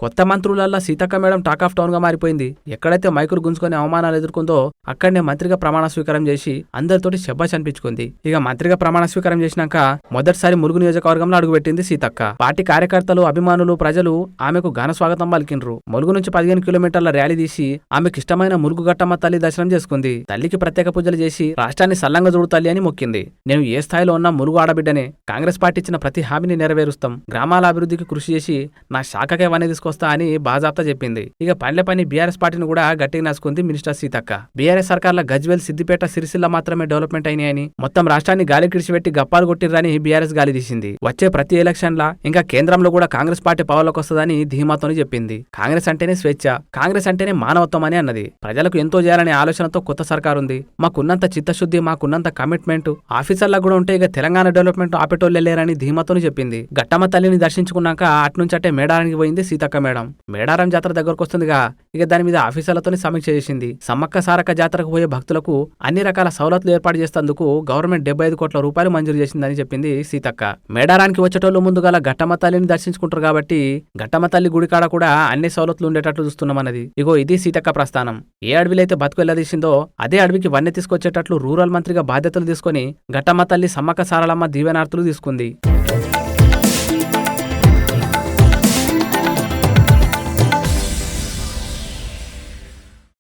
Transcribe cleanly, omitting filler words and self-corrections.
కొత్త మంత్రులల్లా Seethakka madam talk of town గా మారిపోయింది. ఎక్కడైతే మైకులు గుంజుకొని అవమానాలు ఎదుర్కొందో అక్కడనే మంత్రిగా ప్రమాణ స్వీకారం చేసి అందరితోటి శబ్బాష్ అనిపించుకుంది. ఇక మంత్రిగా ప్రమాణ స్వీకారం చేసినాక మొదటిసారి ములుగు నియోజకవర్గంలో అడుగుపెట్టింది సీతక్క. పార్టీ కార్యకర్తలు, అభిమానులు, ప్రజలు ఆమెకు ఘన స్వాగతం పలికిండ్రు. ములుగు నుంచి 15 కిలోమీటర్ల ర్యాలీ తీసి ఆమెకు ఇష్టమైన ములుగు గట్టమ్మ తల్లి దర్శనం చేసుకుంది. తల్లికి ప్రత్యేక పూజలు చేసి రాష్ట్రాన్ని సల్లంగా చూడు తల్లి అని మొక్కింది. నేను ఏ స్థాయిలో ఉన్నా ములుగు ఆడబిడ్డనే, కాంగ్రెస్ పార్టీ ఇచ్చిన ప్రతి హామీని నెరవేరుస్తాం, గ్రామాల అభివృద్ధికి కృషి చేసి నా శాఖకే వనే తీసుకొస్తా అని బాజాప్తా చెప్పింది. ఇక పనిల పని బీఆర్ఎస్ పార్టీని కూడా గట్టిగా నసుకుంది మినిస్టర్ సీతక్క. బీఆర్ఎస్ సర్కార్ల గజ్వేల్, సిద్దిపేట, సిరిసిల్ల మాత్రమే డెవలప్మెంట్ అయినాయని, మొత్తం రాష్ట్రాన్ని గాలి కిడిచిపెట్టి గప్పాలు కొట్టిర్రని బీఆర్ఎస్ గాలి తీసింది. వచ్చే ప్రతి ఎలక్షన్ల ఇంకా కేంద్రంలో కూడా కాంగ్రెస్ పార్టీ పవర్లోకి వస్తుందని ధీమాతోని చెప్పింది. కాంగ్రెస్ అంటేనే స్వేచ్ఛ, కాంగ్రెస్ అంటేనే మానవత్వం అని అన్నది. ప్రజలకు ఎంతో చేయాలనే ఆలోచనతో కొత్త సర్కార్ ఉంది. మాకున్నంత చిత్తశుద్ధి, మాకున్నంత కమిట్మెంట్ ఆఫీసర్లకు కూడా ఉంటే ఇక తెలంగాణ డెవలప్మెంట్ ఆపేటోళ్ళు లేరని ధీమాతోని చెప్పింది. గట్టమ్మ తల్లిని దర్శించుకున్నాక అట్నుంచటే మేడారానికి పోయింది సీతక్క మేడం. మేడారం జాతర దగ్గరకు వస్తుందిగా, ఇక దాని మీద ఆఫీసర్లతోని సమీక్ష చేసింది. సమ్మక్క సారక్క జాతరకు పోయే భక్తులకు అన్ని రకాల సౌలతులు ఏర్పాటు చేసేందుకు గవర్నమెంట్ 75 కోట్ల రూపాయలు మంజూరు చేసిందని చెప్పింది సీతక్క. మేడారానికి వచ్చేటోళ్ళు ముందుగా గట్టమ్మ తల్లిని దర్శించుకుంటారు కాబట్టి గట్టమ్మ తల్లి గుడికాడ కూడా అన్ని సౌలతులు ఉండేటట్లు చూస్తున్నామన్నది. ఇగో ఇది సీతక్క ప్రస్థానం. ఏ అడవిలైతే బతుకు వెళ్లదీసిందో అదే అడవికి వన్నె తీసుకొచ్చేటట్లు రూరల్ మంత్రిగా బాధ్యతలు తీసుకుని గట్టమ్మ తల్లి, సమ్మక్క సారలమ్మ దీవెనార్తులు తీసుకుంది.